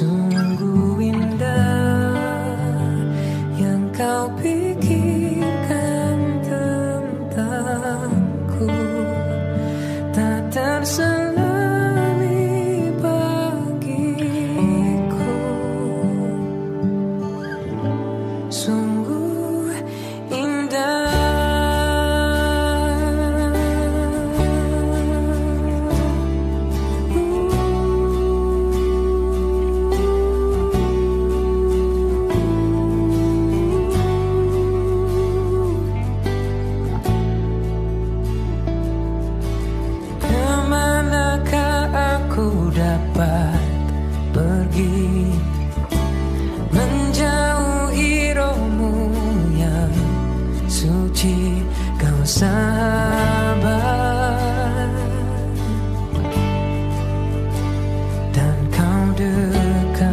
Sungguh indah yang kau pikirkan tentangku, tak terselami bagiku. Sungguh indah. Dapat pergi menjauhi rohmu yang suci, kau sabar dan kau dekat,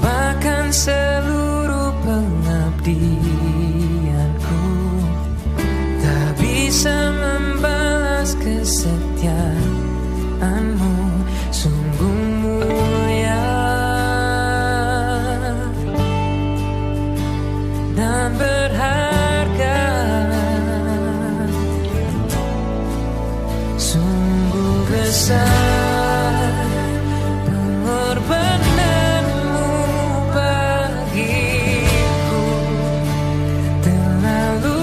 bahkan seluruh pengabdianku bisa membalas kesetiaanmu. Sungguh mulia dan berharga, sungguh besar pengorbananmu bagiku, terlalu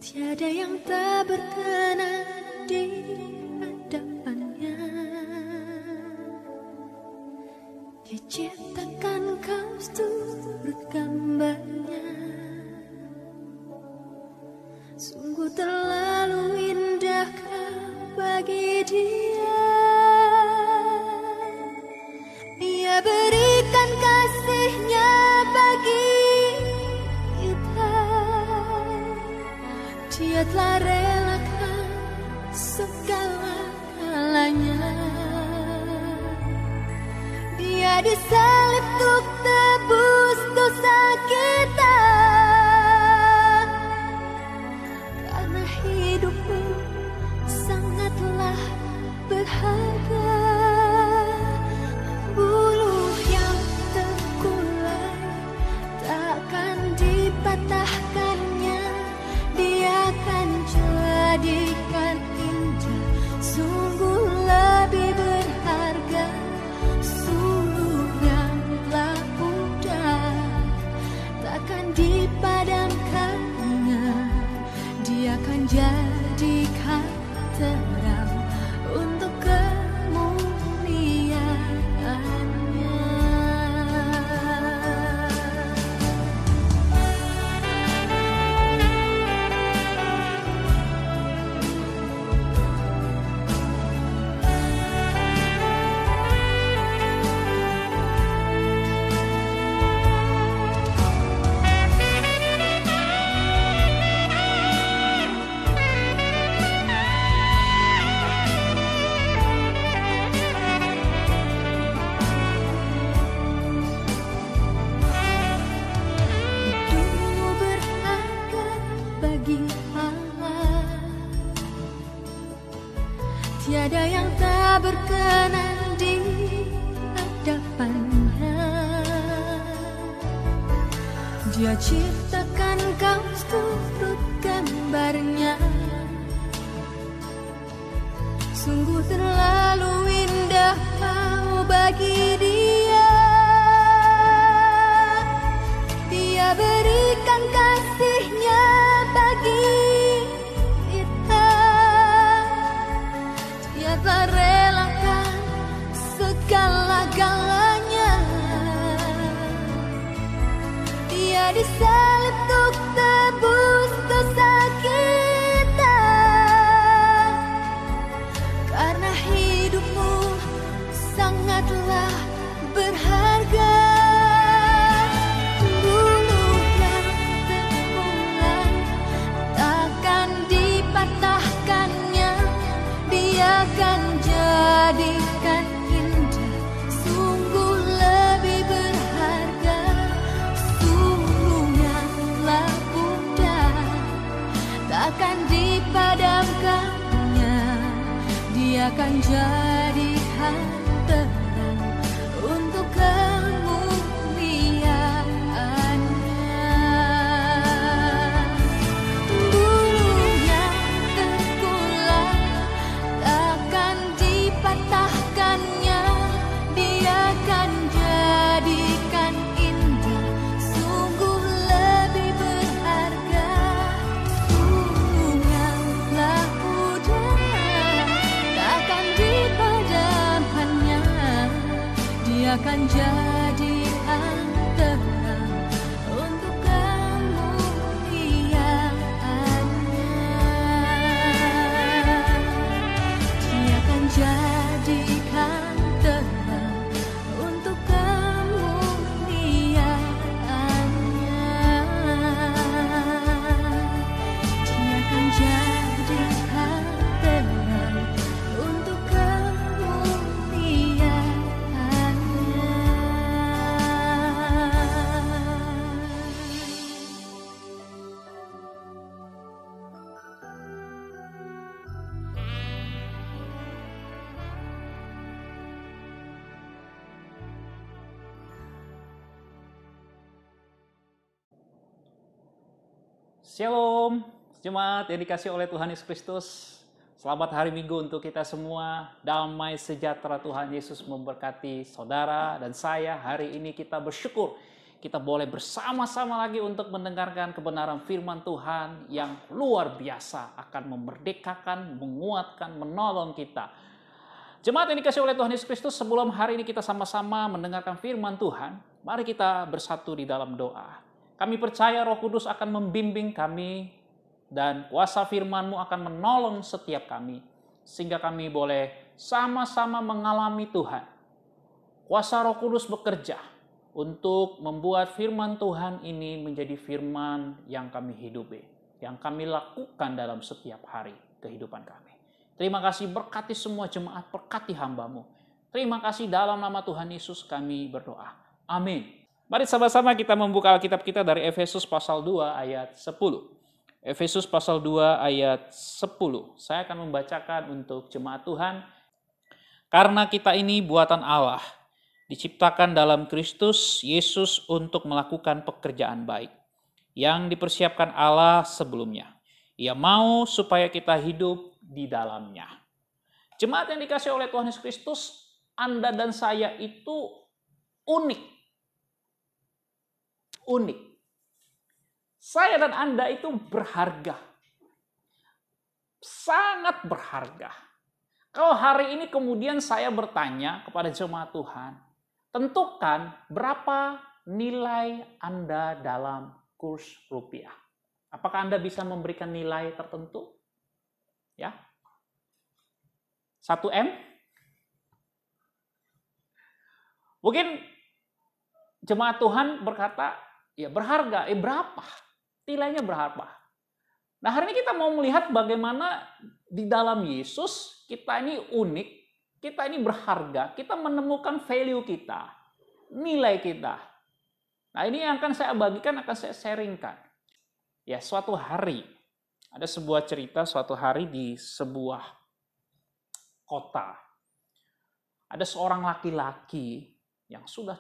tiada yang tak berkenan di hadapannya. Dia ciptakan kau seturut gambarnya. Sungguh terlalu indah kau bagi dia. Dia berikan kasihnya bagi kita. Dia telah relakan segalanya. Dia disalib untuk tebus dosa kita. Karena hidupmu sangatlah berharga. Buluh yang terkulai takkan dipatahkannya. Dia akan jadikan indah, sungguh lebih berharga. Suluh yang telah pudar takkan dipadamkannya. Dia akan jadikan terang untuk kemuliaannya. Hidupmu berharga bagi Allah. Tiada yang tak berkenan di hadapannya. Dia ciptakan kau seturut gambarnya. Sungguh terlalu indah kau bagi Dia. Dia berikan kasih-Nya bagi kita. Dia telah relakan segala-galanya. Dia disalib untuk tebus dosa kita. Karena hidupmu sangatlah berharga. Buluh yang terkulai takkan dipatahkannya. Dia akan jadikan indah, sungguh lebih berharga. Suluh yang telah pudar takkan dipadamkannya. Dia akan jadikan terang untuk kemuliaannya. Buluh yang terkulai takkan dipatahkannya. Dia akan jadikan indah, sungguh lebih berharga. Suluh yang telah pudar takkan dipadamkannya. Dia akan jadikan terang untuk kemuliaannya. Dia akan jadikan terang untuk kemuliaannya. Dia akan jadikan terang untuk kemuliaannya. Shalom, jemaat yang dikasih oleh Tuhan Yesus Kristus. Selamat hari Minggu untuk kita semua. Damai sejahtera Tuhan Yesus memberkati saudara dan saya. Hari ini kita bersyukur kita boleh bersama-sama lagi untuk mendengarkan kebenaran firman Tuhan yang luar biasa akan memerdekakan, menguatkan, menolong kita. Jemaat yang dikasih oleh Tuhan Yesus Kristus, sebelum hari ini kita sama-sama mendengarkan firman Tuhan, mari kita bersatu di dalam doa. Kami percaya Roh Kudus akan membimbing kami dan kuasa firman-Mu akan menolong setiap kami. Sehingga kami boleh sama-sama mengalami Tuhan. Kuasa Roh Kudus bekerja untuk membuat firman Tuhan ini menjadi firman yang kami hidupi. Yang kami lakukan dalam setiap hari kehidupan kami. Terima kasih berkati semua jemaat, berkati hamba-Mu. Terima kasih dalam nama Tuhan Yesus kami berdoa. Amin. Mari sama-sama kita membuka Alkitab kita dari Efesus pasal 2 ayat 10. Efesus pasal 2 ayat 10. Saya akan membacakan untuk jemaat Tuhan. Karena kita ini buatan Allah, diciptakan dalam Kristus Yesus untuk melakukan pekerjaan baik yang dipersiapkan Allah sebelumnya. Ia mau supaya kita hidup di dalamnya. Jemaat yang dikasihi oleh Tuhan Yesus Kristus, Anda dan saya itu unik. Unik. Saya dan Anda itu berharga. Sangat berharga. Kalau hari ini kemudian saya bertanya kepada jemaat Tuhan, tentukan berapa nilai Anda dalam kurs rupiah. Apakah Anda bisa memberikan nilai tertentu? Ya. 1 M? Mungkin jemaat Tuhan berkata, ya berharga. Berapa? Nilainya berapa? Nah, hari ini kita mau melihat bagaimana di dalam Yesus kita ini unik, kita ini berharga, kita menemukan value kita, nilai kita. Nah, ini yang akan saya bagikan, akan saya sharingkan. Ya, suatu hari, ada sebuah cerita suatu hari di sebuah kota. Ada seorang laki-laki yang sudah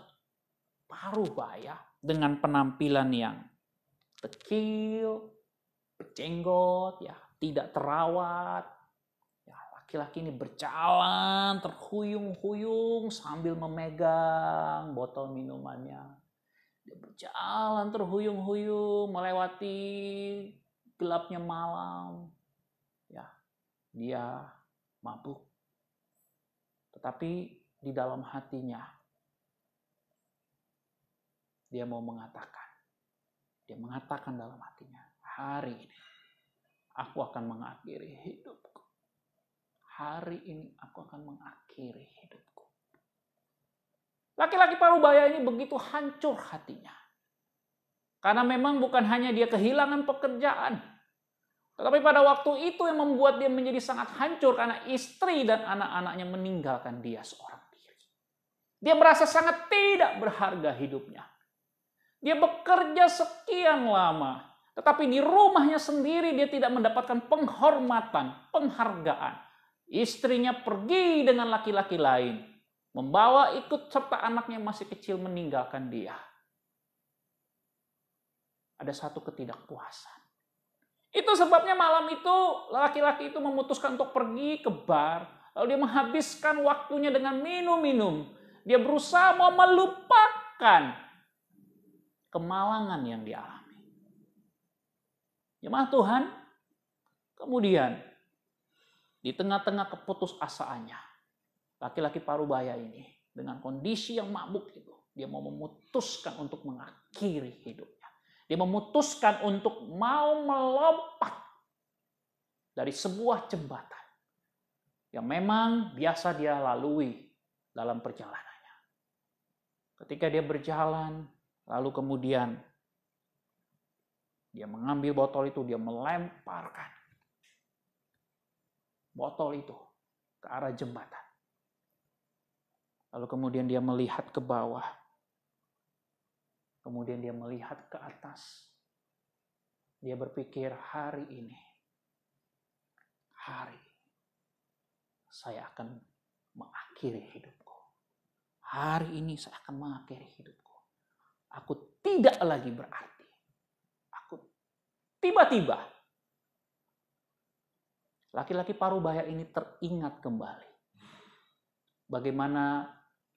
paruh baya dengan penampilan yang tekil, berjenggot, ya, tidak terawat. Ya, laki-laki ini berjalan terhuyung-huyung sambil memegang botol minumannya. Dia berjalan terhuyung-huyung melewati gelapnya malam. Ya, dia mabuk. Tetapi di dalam hatinya dia mau mengatakan. Dia mengatakan dalam hatinya, hari ini aku akan mengakhiri hidupku. Hari ini aku akan mengakhiri hidupku. Laki-laki parubaya ini begitu hancur hatinya. Karena memang bukan hanya dia kehilangan pekerjaan. Tetapi pada waktu itu yang membuat dia menjadi sangat hancur karena istri dan anak-anaknya meninggalkan dia seorang diri. Dia merasa sangat tidak berharga hidupnya. Dia bekerja sekian lama, tetapi di rumahnya sendiri dia tidak mendapatkan penghormatan, penghargaan. Istrinya pergi dengan laki-laki lain, membawa ikut serta anaknya masih kecil meninggalkan dia. Ada satu ketidakpuasan. Itu sebabnya malam itu laki-laki itu memutuskan untuk pergi ke bar, lalu dia menghabiskan waktunya dengan minum-minum. Dia berusaha mau melupakan kemalangan yang dialami. Jemaat Tuhan, kemudian di tengah-tengah keputusasaannya, laki-laki parubaya ini dengan kondisi yang mabuk itu, dia mau memutuskan untuk mengakhiri hidupnya. Dia memutuskan untuk mau melompat dari sebuah jembatan yang memang biasa dia lalui dalam perjalanannya. Ketika dia berjalan, lalu kemudian dia mengambil botol itu, dia melemparkan botol itu ke arah jembatan. Lalu kemudian dia melihat ke bawah. Kemudian dia melihat ke atas. Dia berpikir, hari ini, hari saya akan mengakhiri hidupku. Hari ini saya akan mengakhiri hidupku. Aku tidak lagi berarti. Aku tiba-tiba laki-laki parubaya ini teringat kembali bagaimana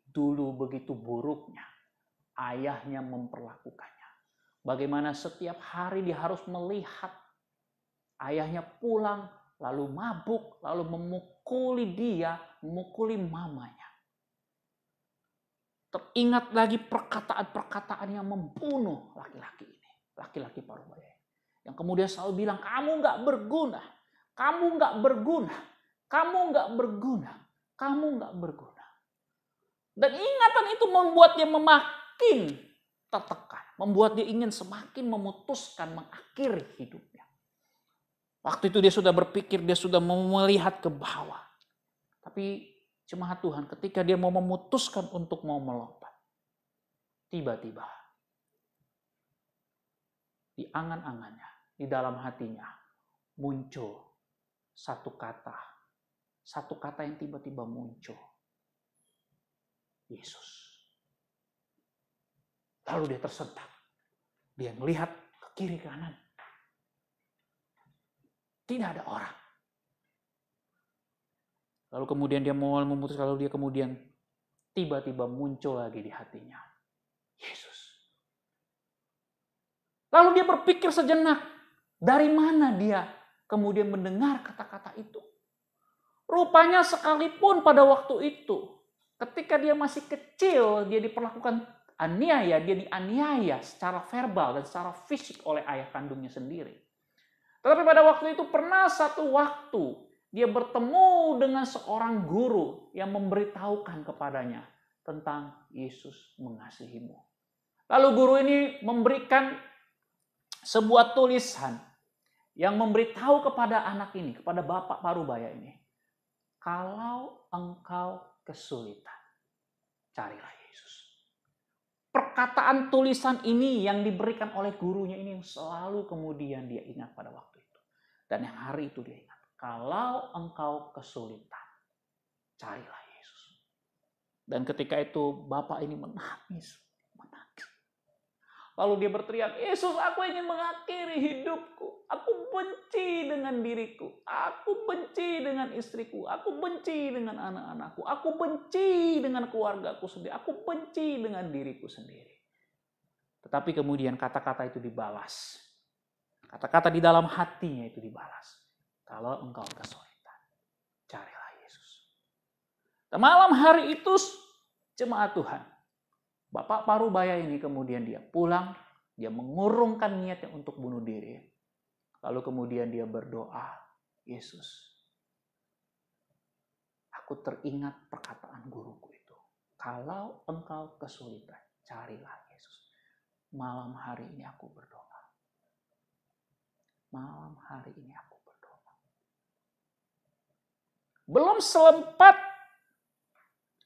dulu begitu buruknya ayahnya memperlakukannya. Bagaimana setiap hari dia harus melihat ayahnya pulang lalu mabuk, lalu memukuli dia, memukuli mamanya. Teringat lagi perkataan-perkataan yang membunuh laki-laki ini. Laki-laki parubaya. Yang kemudian selalu bilang, kamu gak berguna. Kamu gak berguna. Kamu gak berguna. Kamu gak berguna. Dan ingatan itu membuat dia makin tertekan. Membuat dia ingin semakin memutuskan mengakhiri hidupnya. Waktu itu dia sudah berpikir, dia sudah mau melihat ke bawah. Tapi jemaat Tuhan, ketika dia mau memutuskan untuk mau melompat, tiba-tiba di angan-angannya, di dalam hatinya, muncul satu kata yang tiba-tiba muncul. Yesus. Lalu dia tersentak. Dia melihat ke kiri kanan. Tidak ada orang. Lalu kemudian dia mau memutuskan, lalu dia kemudian tiba-tiba muncul lagi di hatinya. Yesus. Lalu dia berpikir sejenak, dari mana dia kemudian mendengar kata-kata itu. Rupanya sekalipun pada waktu itu, ketika dia masih kecil, dia diperlakukan aniaya, dia dianiaya secara verbal dan secara fisik oleh ayah kandungnya sendiri. Tetapi pada waktu itu pernah satu waktu dia bertemu dengan seorang guru yang memberitahukan kepadanya tentang Yesus mengasihimu. Lalu guru ini memberikan sebuah tulisan yang memberitahu kepada anak ini, kepada bapak parubaya ini. Kalau engkau kesulitan, carilah Yesus. Perkataan tulisan ini yang diberikan oleh gurunya ini yang selalu kemudian dia ingat pada waktu itu. Dan yang hari itu dia ingat. Kalau engkau kesulitan, carilah Yesus. Dan ketika itu bapak ini menangis. Lalu dia berteriak, Yesus, aku ingin mengakhiri hidupku. Aku benci dengan diriku. Aku benci dengan istriku. Aku benci dengan anak-anakku. Aku benci dengan keluargaku sendiri. Aku benci dengan diriku sendiri. Tetapi kemudian kata-kata itu dibalas. Kata-kata di dalam hatinya itu dibalas. Kalau engkau kesulitan, carilah Yesus. Dan malam hari itu, jemaat Tuhan, Bapak parubaya ini kemudian dia pulang, dia mengurungkan niatnya untuk bunuh diri. Lalu kemudian dia berdoa, Yesus, aku teringat perkataan guruku itu. Kalau engkau kesulitan, carilah Yesus. Malam hari ini aku berdoa. Malam hari ini aku berdoa. Belum sempat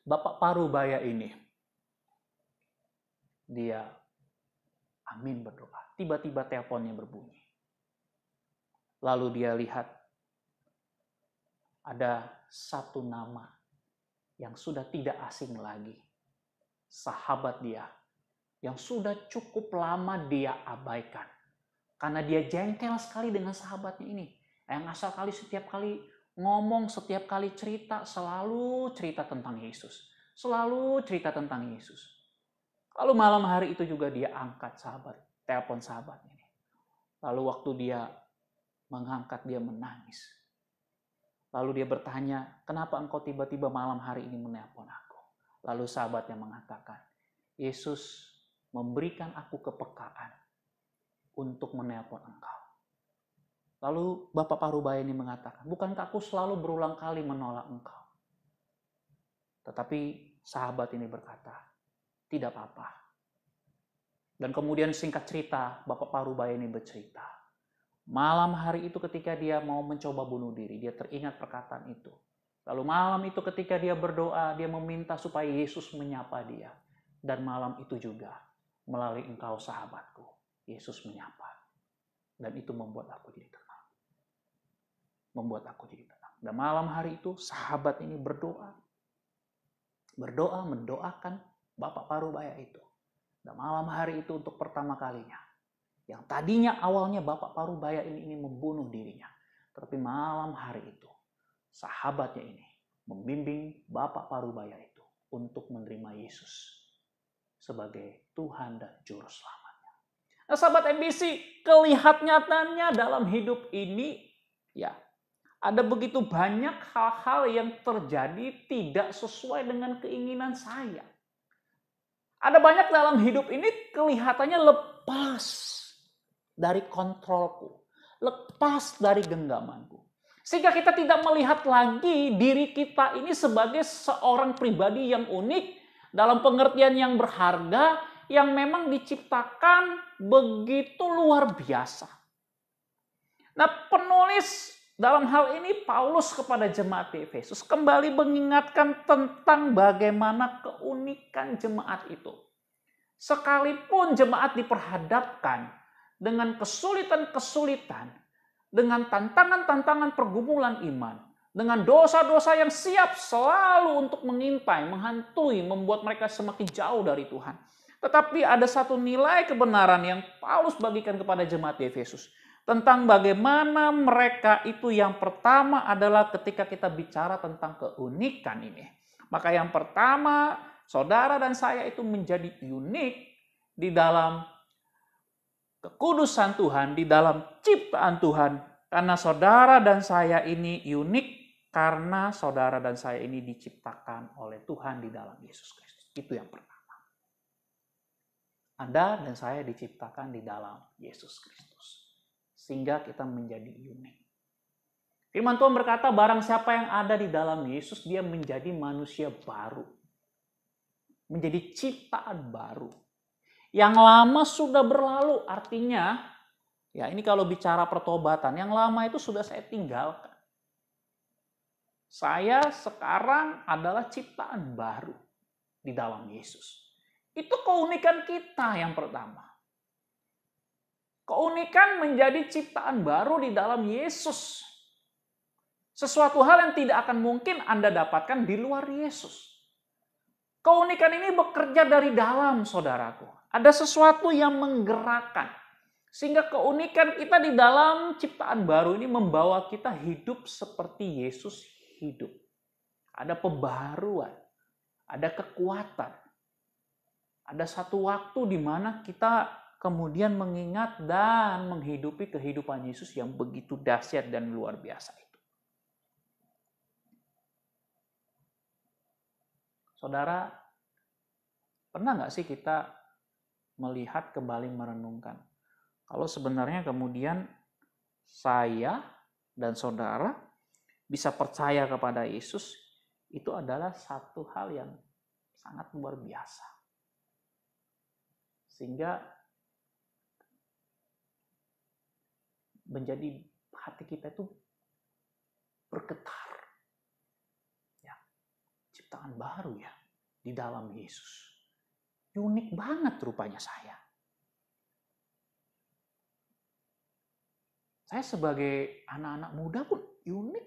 Bapak parubaya ini dia amin berdoa. Tiba-tiba teleponnya berbunyi. Lalu dia lihat ada satu nama yang sudah tidak asing lagi. Sahabat dia yang sudah cukup lama dia abaikan. Karena dia jengkel sekali dengan sahabatnya ini. Yang asal kali setiap kali ngomong, setiap kali cerita, selalu cerita tentang Yesus. Selalu cerita tentang Yesus. Lalu malam hari itu juga dia angkat telepon sahabatnya. Lalu waktu dia mengangkat, dia menangis. Lalu dia bertanya, kenapa engkau tiba-tiba malam hari ini menelpon aku? Lalu sahabatnya mengatakan, Yesus memberikan aku kepekaan untuk menelpon engkau. Lalu Bapak parubaya ini mengatakan, bukankah aku selalu berulang kali menolak engkau? Tetapi sahabat ini berkata, tidak apa-apa. Dan kemudian singkat cerita, Bapak parubaya ini bercerita. Malam hari itu ketika dia mau mencoba bunuh diri, dia teringat perkataan itu. Lalu malam itu ketika dia berdoa, dia meminta supaya Yesus menyapa dia. Dan malam itu juga, melalui engkau sahabatku, Yesus menyapa. Dan itu membuat aku jadi tenang. Membuat aku jadi tenang. Dan malam hari itu, sahabat ini berdoa. Mendoakan Bapak parubaya itu. Dan malam hari itu untuk pertama kalinya. Yang tadinya awalnya Bapak parubaya ini membunuh dirinya. Tapi malam hari itu. Sahabatnya ini membimbing Bapak parubaya itu. Untuk menerima Yesus. Sebagai Tuhan dan Juru Selamatnya. Nah sahabat MBC. Kelihat nyatanya dalam hidup ini. Ya. Ada begitu banyak hal-hal yang terjadi tidak sesuai dengan keinginan saya. Ada banyak dalam hidup ini kelihatannya lepas dari kontrolku. Lepas dari genggamanku. Sehingga kita tidak melihat lagi diri kita ini sebagai seorang pribadi yang unik. Dalam pengertian yang berharga. Yang memang diciptakan begitu luar biasa. Nah, penulis dalam hal ini Paulus kepada jemaat di Efesus kembali mengingatkan tentang bagaimana keunikan jemaat itu. Sekalipun jemaat diperhadapkan dengan kesulitan-kesulitan, dengan tantangan-tantangan pergumulan iman, dengan dosa-dosa yang siap selalu untuk mengintai, menghantui, membuat mereka semakin jauh dari Tuhan. Tetapi ada satu nilai kebenaran yang Paulus bagikan kepada jemaat di Efesus. Tentang bagaimana mereka itu yang pertama adalah ketika kita bicara tentang keunikan ini. Maka yang pertama, saudara dan saya itu menjadi unik di dalam kekudusan Tuhan, di dalam ciptaan Tuhan. Karena saudara dan saya ini unik karena saudara dan saya ini diciptakan oleh Tuhan di dalam Yesus Kristus. Itu yang pertama. Anda dan saya diciptakan di dalam Yesus Kristus. Sehingga kita menjadi unik. Firman Tuhan berkata, barang siapa yang ada di dalam Yesus, dia menjadi manusia baru. Menjadi ciptaan baru. Yang lama sudah berlalu, artinya, ya ini kalau bicara pertobatan, yang lama itu sudah saya tinggalkan. Saya sekarang adalah ciptaan baru di dalam Yesus. Itu keunikan kita yang pertama. Keunikan menjadi ciptaan baru di dalam Yesus. Sesuatu hal yang tidak akan mungkin Anda dapatkan di luar Yesus. Keunikan ini bekerja dari dalam, saudaraku. Ada sesuatu yang menggerakkan. Sehingga keunikan kita di dalam ciptaan baru ini membawa kita hidup seperti Yesus hidup. Ada pembaharuan. Ada kekuatan. Ada satu waktu di mana kita kemudian mengingat dan menghidupi kehidupan Yesus yang begitu dahsyat dan luar biasa itu. Saudara, pernah nggak sih kita melihat kembali merenungkan? Kalau sebenarnya kemudian saya dan saudara bisa percaya kepada Yesus, itu adalah satu hal yang sangat luar biasa. Sehingga menjadi hati kita itu bergetar. Ya, ciptaan baru ya di dalam Yesus. Unik banget rupanya saya. Saya sebagai anak-anak muda pun unik.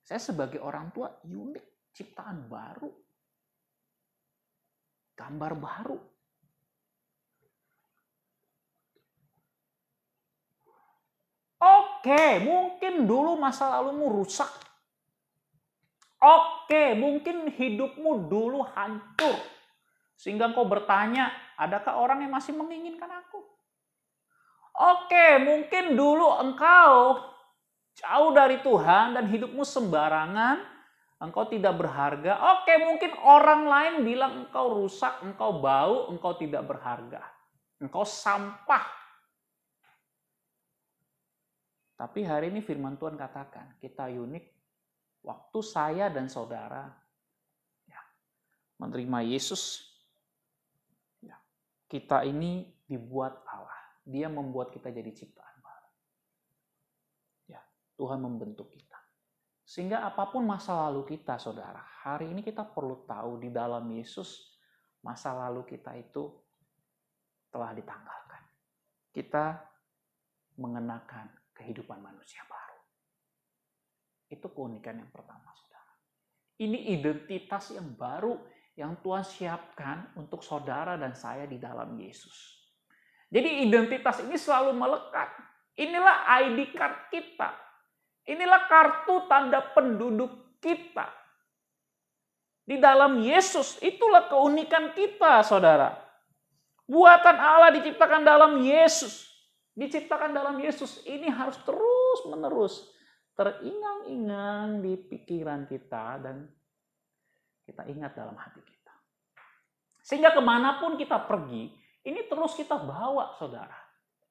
Saya sebagai orang tua unik. Ciptaan baru. Gambar baru. Oke, mungkin dulu masa lalumu rusak. Oke, mungkin hidupmu dulu hancur. Sehingga engkau bertanya, adakah orang yang masih menginginkan aku? Oke, mungkin dulu engkau jauh dari Tuhan dan hidupmu sembarangan. Engkau tidak berharga. Oke, mungkin orang lain bilang engkau rusak, engkau bau, engkau tidak berharga. Engkau sampah. Tapi hari ini firman Tuhan katakan, kita unik. Waktu saya dan saudara ya, menerima Yesus, ya, kita ini dibuat Allah. Dia membuat kita jadi ciptaan baru. Ya, Tuhan membentuk kita. Sehingga apapun masa lalu kita, saudara, hari ini kita perlu tahu di dalam Yesus, masa lalu kita itu telah ditanggalkan. Kita mengenakan kehidupan manusia baru. Itu keunikan yang pertama, saudara. Ini identitas yang baru yang Tuhan siapkan untuk saudara dan saya di dalam Yesus. Jadi identitas ini selalu melekat. Inilah ID card kita. Inilah kartu tanda penduduk kita. Di dalam Yesus, itulah keunikan kita, saudara. Buatan Allah diciptakan dalam Yesus. Diciptakan dalam Yesus, ini harus terus-menerus teringang-ingang di pikiran kita dan kita ingat dalam hati kita. Sehingga kemanapun kita pergi, ini terus kita bawa, saudara.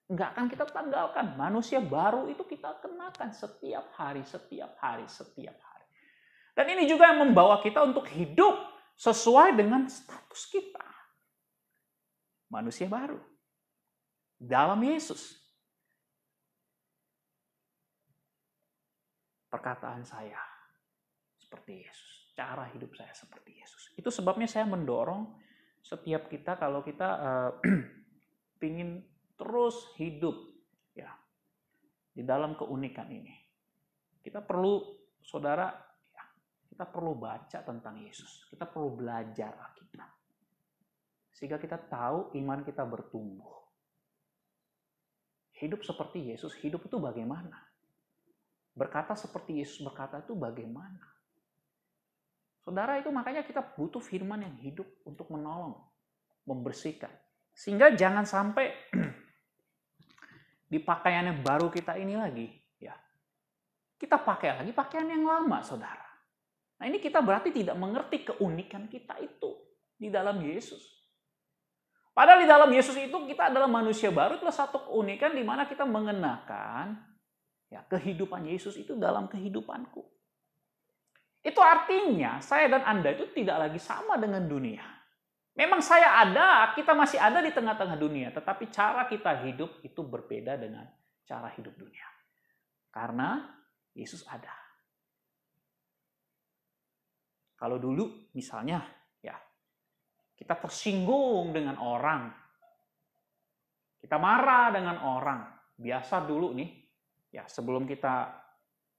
Enggak akan kita tanggalkan. Manusia baru itu kita kenakan setiap hari, setiap hari, setiap hari. Dan ini juga yang membawa kita untuk hidup sesuai dengan status kita. Manusia baru. Dalam Yesus. perkataan saya seperti Yesus, cara hidup saya seperti Yesus. Itu sebabnya saya mendorong setiap kita kalau kita ingin terus hidup ya di dalam keunikan ini. Kita perlu, saudara, ya, kita perlu baca tentang Yesus. Kita perlu belajar Alkitab. Sehingga kita tahu iman kita bertumbuh. Hidup seperti Yesus, hidup itu bagaimana? Berkata seperti Yesus berkata itu bagaimana? Saudara, itu makanya kita butuh firman yang hidup untuk menolong, membersihkan. Sehingga jangan sampai di pakaian yang baru kita ini lagi, ya, kita pakai lagi pakaian yang lama, saudara. Nah, ini kita berarti tidak mengerti keunikan kita itu di dalam Yesus. Padahal di dalam Yesus itu kita adalah manusia baru, itulah satu keunikan di mana kita mengenakan ya, kehidupan Yesus itu dalam kehidupanku. Itu artinya saya dan Anda itu tidak lagi sama dengan dunia. Memang saya ada, kita masih ada di tengah-tengah dunia, tetapi cara kita hidup itu berbeda dengan cara hidup dunia. Karena Yesus ada. Kalau dulu misalnya ya kita tersinggung dengan orang, kita marah dengan orang, biasa dulu nih ya sebelum kita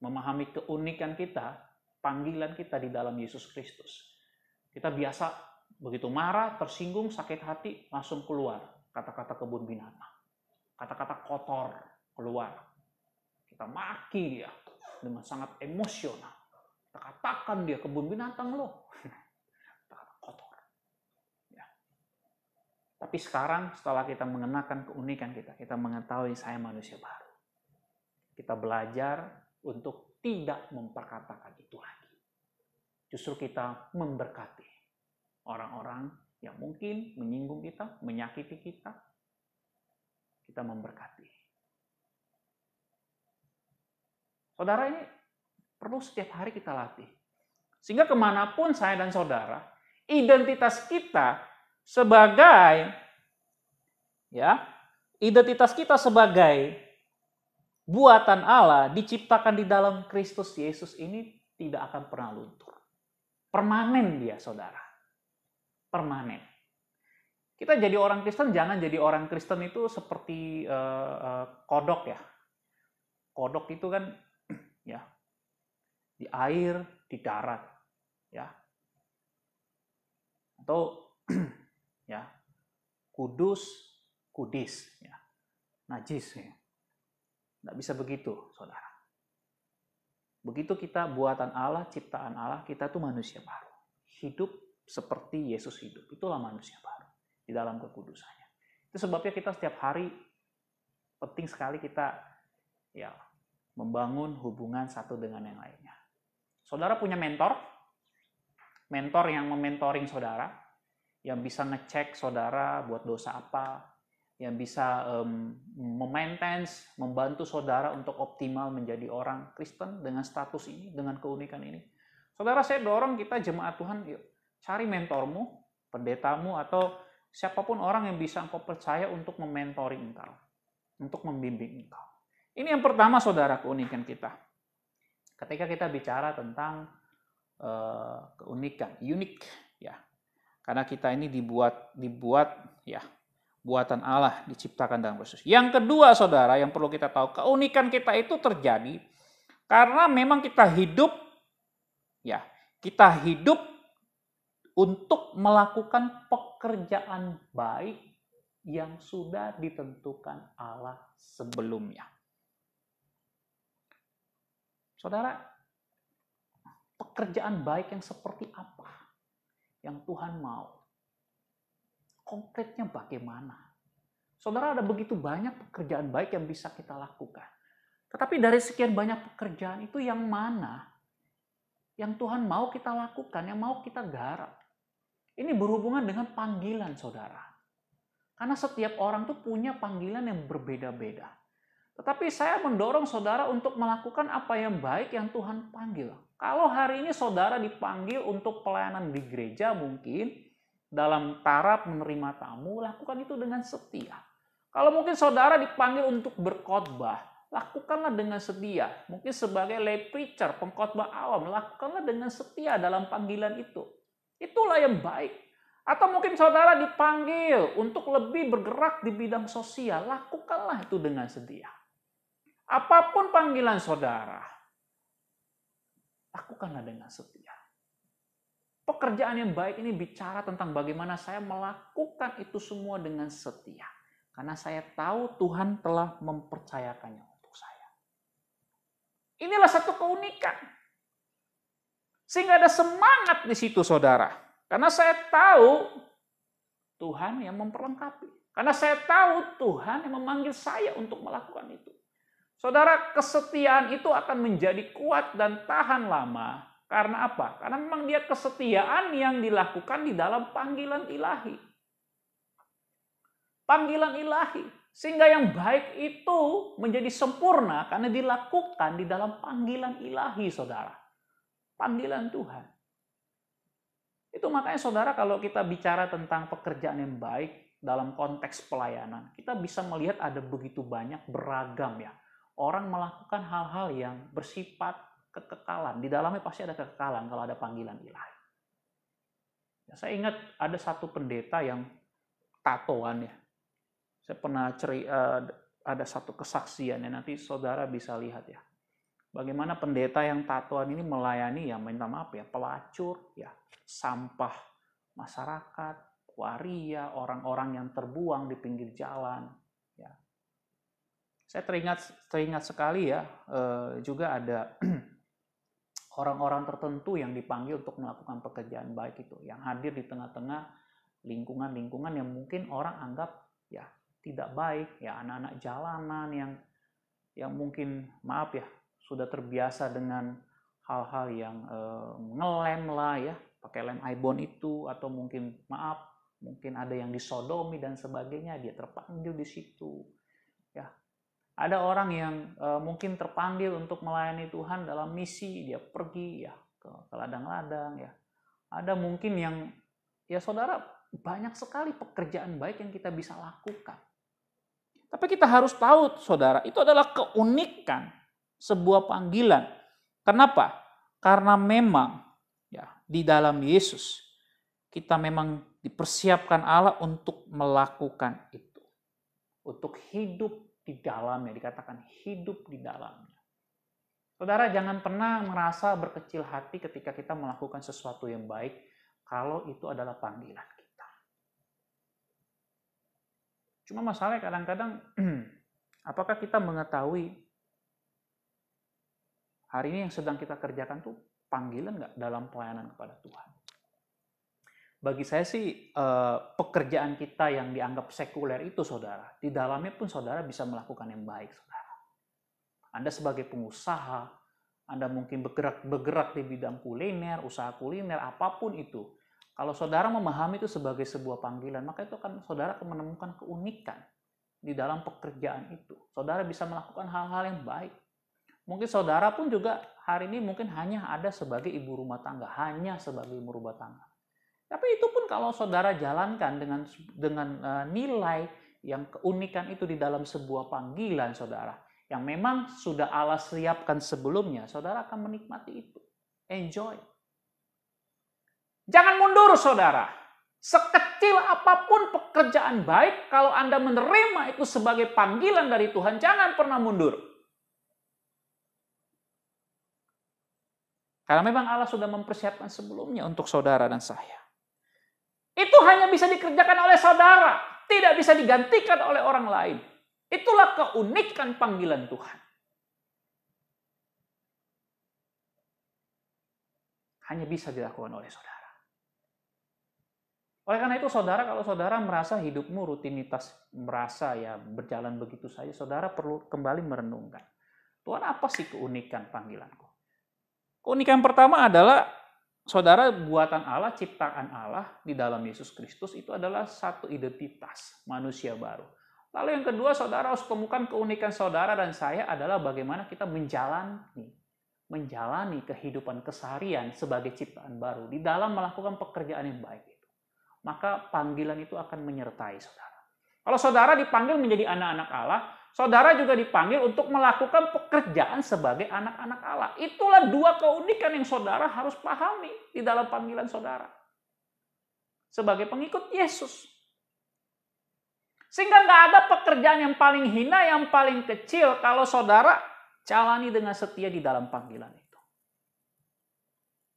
memahami keunikan kita, panggilan kita di dalam Yesus Kristus. Kita biasa begitu marah, tersinggung, sakit hati, langsung keluar kata-kata kebun binatang. Kata-kata kotor keluar. Kita maki dia dengan sangat emosional. Kita katakan dia kebun binatang loh. Kata-kata kotor. Ya. Tapi sekarang setelah kita mengenakan keunikan kita mengetahui saya manusia baru. Kita belajar untuk tidak memperkatakan itu lagi. Justru kita memberkati orang-orang yang mungkin menyinggung kita, menyakiti kita. Kita memberkati. Saudara, ini perlu setiap hari kita latih. Sehingga kemanapun saya dan saudara, identitas kita sebagai buatan Allah diciptakan di dalam Kristus Yesus ini tidak akan pernah luntur. Permanen dia, saudara. Permanen. Kita jadi orang Kristen, jangan jadi orang Kristen itu seperti kodok ya. Kodok itu kan ya di air, di darat, ya. Atau ya kudus, kudis, ya. Najis ya. Nggak bisa begitu, saudara. Begitu kita buatan Allah, ciptaan Allah, kita tuh manusia baru. Hidup seperti Yesus hidup. Itulah manusia baru di dalam kekudusannya. Itu sebabnya kita setiap hari penting sekali kita ya membangun hubungan satu dengan yang lainnya. Saudara punya mentor? Mentor yang mementoring saudara, yang bisa ngecek saudara buat dosa apa, yang bisa memaintenance, membantu saudara untuk optimal menjadi orang Kristen dengan status ini, dengan keunikan ini. Saudara, saya dorong kita jemaat Tuhan, yuk cari mentormu, pendetamu, atau siapapun orang yang bisa engkau percaya untuk mementoring engkau, untuk membimbing engkau. Ini yang pertama, saudara, keunikan kita. Ketika kita bicara tentang keunikan, unik, ya, karena kita ini dibuat ya buatan Allah, diciptakan dalam Kristus. Yang kedua, saudara, yang perlu kita tahu, keunikan kita itu terjadi karena memang kita hidup untuk melakukan pekerjaan baik yang sudah ditentukan Allah sebelumnya. Saudara, pekerjaan baik yang seperti apa yang Tuhan mau? Konkretnya bagaimana? Saudara, ada begitu banyak pekerjaan baik yang bisa kita lakukan. Tetapi dari sekian banyak pekerjaan itu yang mana yang Tuhan mau kita lakukan, yang mau kita garap? Ini berhubungan dengan panggilan, saudara. Karena setiap orang tuh punya panggilan yang berbeda-beda. Tetapi saya mendorong saudara untuk melakukan apa yang baik yang Tuhan panggil. Kalau hari ini saudara dipanggil untuk pelayanan di gereja mungkin, dalam taraf menerima tamu, lakukan itu dengan setia. Kalau mungkin saudara dipanggil untuk berkhotbah, lakukanlah dengan setia. Mungkin sebagai lay preacher, pengkhotbah awam, lakukanlah dengan setia dalam panggilan itu. Itulah yang baik. Atau mungkin saudara dipanggil untuk lebih bergerak di bidang sosial, lakukanlah itu dengan setia. Apapun panggilan saudara, lakukanlah dengan setia. Pekerjaan yang baik ini bicara tentang bagaimana saya melakukan itu semua dengan setia. Karena saya tahu Tuhan telah mempercayakannya untuk saya. Inilah satu keunikan. Sehingga ada semangat di situ saudara. Karena saya tahu Tuhan yang memperlengkapi. Karena saya tahu Tuhan yang memanggil saya untuk melakukan itu. Saudara, kesetiaan itu akan menjadi kuat dan tahan lama. Karena apa? Karena memang dia kesetiaan yang dilakukan di dalam panggilan ilahi. Panggilan ilahi. Sehingga yang baik itu menjadi sempurna karena dilakukan di dalam panggilan ilahi, saudara. Panggilan Tuhan. Itu makanya saudara kalau kita bicara tentang pekerjaan yang baik dalam konteks pelayanan, kita bisa melihat ada begitu banyak beragam ya. Orang melakukan hal-hal yang bersifat kekekalan. Di dalamnya pasti ada kekekalan kalau ada panggilan ilahi. Ya, saya ingat ada satu pendeta yang tatoan ya. Saya pernah ada satu kesaksian ya, nanti saudara bisa lihat ya. Bagaimana pendeta yang tatoan ini melayani ya, minta maaf ya, pelacur, ya, sampah masyarakat, waria, orang-orang yang terbuang di pinggir jalan. Ya. Saya teringat sekali ya, juga ada orang-orang tertentu yang dipanggil untuk melakukan pekerjaan baik itu, yang hadir di tengah-tengah lingkungan-lingkungan yang mungkin orang anggap ya tidak baik, ya anak-anak jalanan yang mungkin maaf ya sudah terbiasa dengan hal-hal yang ngelem lah ya, pakai lem ibon itu, atau mungkin maaf mungkin ada yang disodomi dan sebagainya, dia terpanggil di situ ya. Ada orang yang mungkin terpanggil untuk melayani Tuhan dalam misi, dia pergi ya ke ladang-ladang ya. Ada mungkin yang ya saudara, banyak sekali pekerjaan baik yang kita bisa lakukan. Tapi kita harus tahu saudara, itu adalah keunikan sebuah panggilan. Kenapa? Karena memang ya di dalam Yesus kita memang dipersiapkan Allah untuk melakukan itu. Untuk hidup di dalamnya, dikatakan hidup di dalamnya. Saudara, jangan pernah merasa berkecil hati ketika kita melakukan sesuatu yang baik kalau itu adalah panggilan kita. Cuma masalahnya kadang-kadang apakah kita mengetahui hari ini yang sedang kita kerjakan tuh panggilan nggak dalam pelayanan kepada Tuhan? Bagi saya sih pekerjaan kita yang dianggap sekuler itu saudara, di dalamnya pun saudara bisa melakukan yang baik saudara. Anda sebagai pengusaha, Anda mungkin bergerak di bidang kuliner, usaha kuliner, apapun itu. Kalau saudara memahami itu sebagai sebuah panggilan, maka itu akan saudara akan menemukan keunikan di dalam pekerjaan itu. Saudara bisa melakukan hal-hal yang baik. Mungkin saudara pun juga hari ini mungkin hanya ada sebagai ibu rumah tangga, hanya sebagai ibu rumah tangga. Tapi itu pun kalau saudara jalankan dengan nilai yang keunikan itu di dalam sebuah panggilan saudara, yang memang sudah Allah siapkan sebelumnya, saudara akan menikmati itu. Enjoy. Jangan mundur saudara. Sekecil apapun pekerjaan baik, kalau Anda menerima itu sebagai panggilan dari Tuhan, jangan pernah mundur. Karena memang Allah sudah mempersiapkan sebelumnya untuk saudara dan saya. Itu hanya bisa dikerjakan oleh saudara, tidak bisa digantikan oleh orang lain. Itulah keunikan panggilan Tuhan. Hanya bisa dilakukan oleh saudara. Oleh karena itu saudara, kalau saudara merasa hidupmu rutinitas, merasa ya berjalan begitu saja, saudara perlu kembali merenungkan. Tuhan, apa sih keunikan panggilanku? Keunikan pertama adalah saudara, buatan Allah, ciptaan Allah di dalam Yesus Kristus itu adalah satu identitas manusia baru. Lalu yang kedua, saudara harus temukan keunikan saudara dan saya adalah bagaimana kita menjalani kehidupan keseharian sebagai ciptaan baru di dalam melakukan pekerjaan yang baik itu. Maka panggilan itu akan menyertai saudara. Kalau saudara dipanggil menjadi anak-anak Allah, saudara juga dipanggil untuk melakukan pekerjaan sebagai anak-anak Allah. Itulah dua keunikan yang saudara harus pahami di dalam panggilan saudara. Sebagai pengikut Yesus. Sehingga nggak ada pekerjaan yang paling hina, yang paling kecil kalau saudara jalani dengan setia di dalam panggilan itu.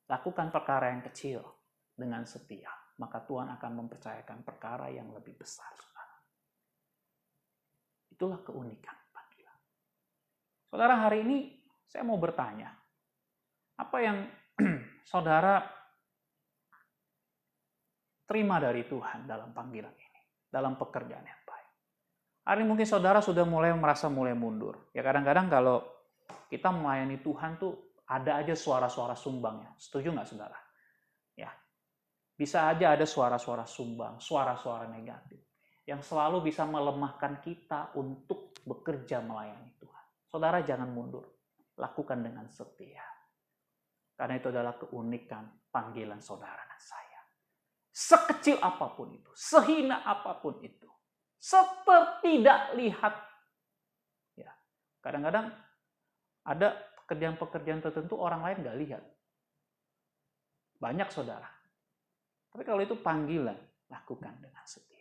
Lakukan perkara yang kecil dengan setia, maka Tuhan akan mempercayakan perkara yang lebih besar. Itulah keunikan panggilan. Saudara, hari ini saya mau bertanya, apa yang saudara terima dari Tuhan dalam panggilan ini, dalam pekerjaan yang baik? Hari ini mungkin saudara sudah mulai mundur. Ya kadang-kadang kalau kita melayani Tuhan tuh ada aja suara-suara sumbangnya. Setuju nggak saudara? Ya, bisa aja ada suara-suara sumbang, suara-suara negatif yang selalu bisa melemahkan kita untuk bekerja melayani Tuhan. Saudara jangan mundur, lakukan dengan setia. Karena itu adalah keunikan panggilan saudara dan saya. Sekecil apapun itu, sehina apapun itu, sepertidak lihat. Ya, kadang-kadang ada pekerjaan-pekerjaan tertentu orang lain nggak lihat. Banyak saudara. Tapi kalau itu panggilan, lakukan dengan setia.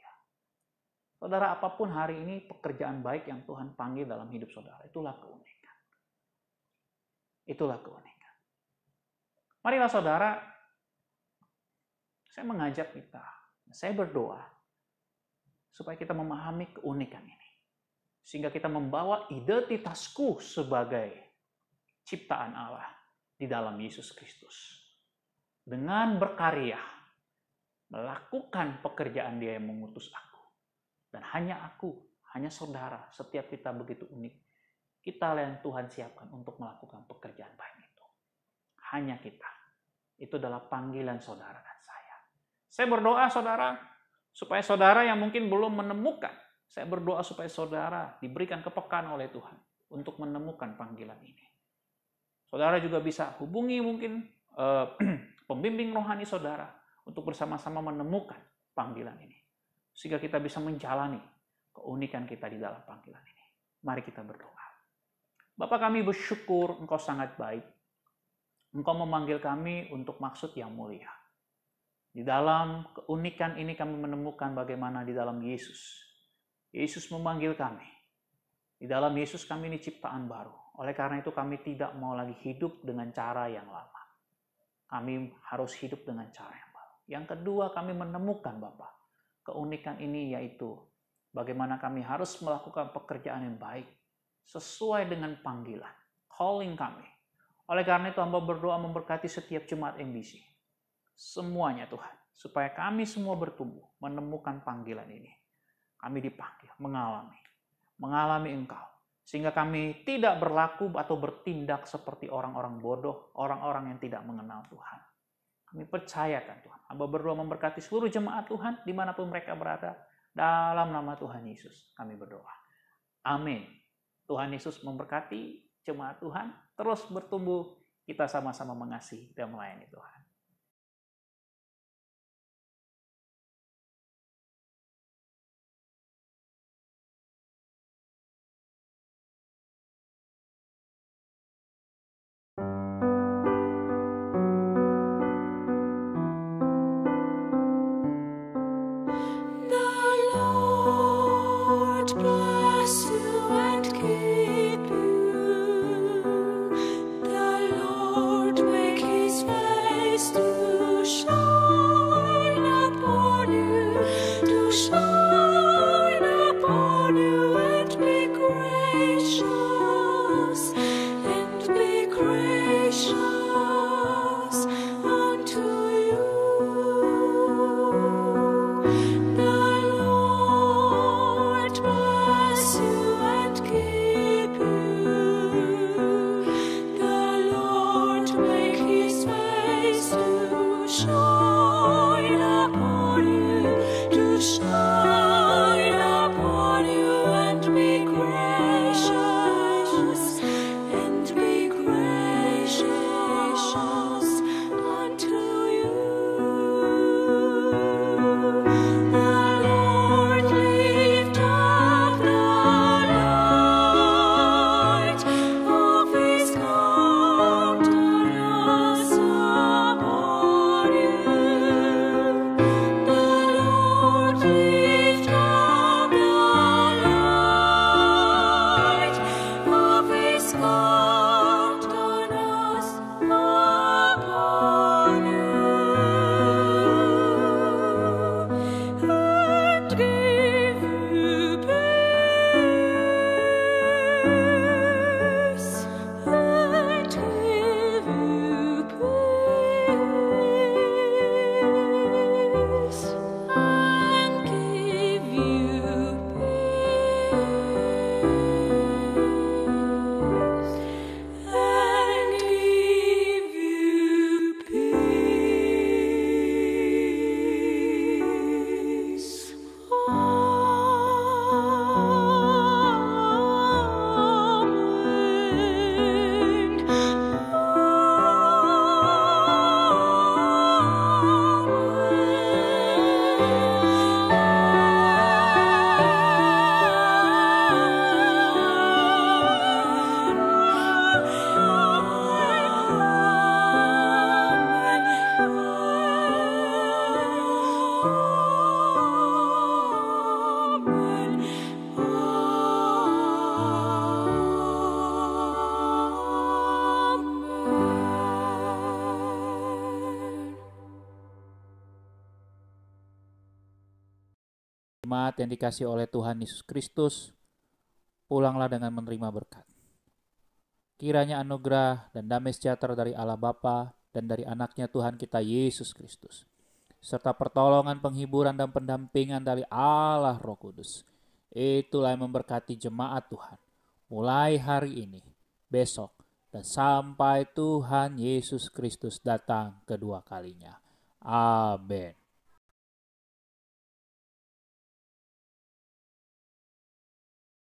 Saudara, apapun hari ini pekerjaan baik yang Tuhan panggil dalam hidup saudara, itulah keunikan. Itulah keunikan. Marilah saudara, saya mengajak kita, saya berdoa, supaya kita memahami keunikan ini. Sehingga kita membawa identitasku sebagai ciptaan Allah di dalam Yesus Kristus. Dengan berkarya, melakukan pekerjaan Dia yang mengutus aku. Dan hanya aku, hanya saudara, setiap kita begitu unik. Kita yang Tuhan siapkan untuk melakukan pekerjaan baik itu. Hanya kita. Itu adalah panggilan saudara dan saya. Saya berdoa saudara, supaya saudara yang mungkin belum menemukan, saya berdoa supaya saudara diberikan kepekaan oleh Tuhan untuk menemukan panggilan ini. Saudara juga bisa hubungi mungkin pembimbing rohani saudara untuk bersama-sama menemukan panggilan ini. Sehingga kita bisa menjalani keunikan kita di dalam panggilan ini. Mari kita berdoa. Bapa, kami bersyukur Engkau sangat baik. Engkau memanggil kami untuk maksud yang mulia. Di dalam keunikan ini kami menemukan bagaimana di dalam Yesus. Yesus memanggil kami. Di dalam Yesus kami ini ciptaan baru. Oleh karena itu kami tidak mau lagi hidup dengan cara yang lama. Kami harus hidup dengan cara yang baru. Yang kedua, kami menemukan Bapa, keunikan ini yaitu bagaimana kami harus melakukan pekerjaan yang baik sesuai dengan panggilan, calling kami. Oleh karena itu hamba berdoa memberkati setiap jemaat MBC. Semuanya Tuhan, supaya kami semua bertumbuh, menemukan panggilan ini. Kami dipanggil, mengalami Engkau. Sehingga kami tidak berlaku atau bertindak seperti orang-orang bodoh, orang-orang yang tidak mengenal Tuhan. Kami percayakan Tuhan. Hamba berdoa memberkati seluruh jemaat Tuhan dimanapun mereka berada. Dalam nama Tuhan Yesus kami berdoa. Amin. Tuhan Yesus memberkati jemaat Tuhan. Terus bertumbuh. Kita sama-sama mengasihi dan melayani Tuhan. The Lord make His face Jemaat yang dikasihi oleh Tuhan Yesus Kristus, pulanglah dengan menerima berkat. Kiranya anugerah dan damai sejahtera dari Allah Bapa dan dari anaknya Tuhan kita Yesus Kristus, serta pertolongan, penghiburan, dan pendampingan dari Allah Roh Kudus, itulah yang memberkati jemaat Tuhan, mulai hari ini, besok, dan sampai Tuhan Yesus Kristus datang kedua kalinya. Amin.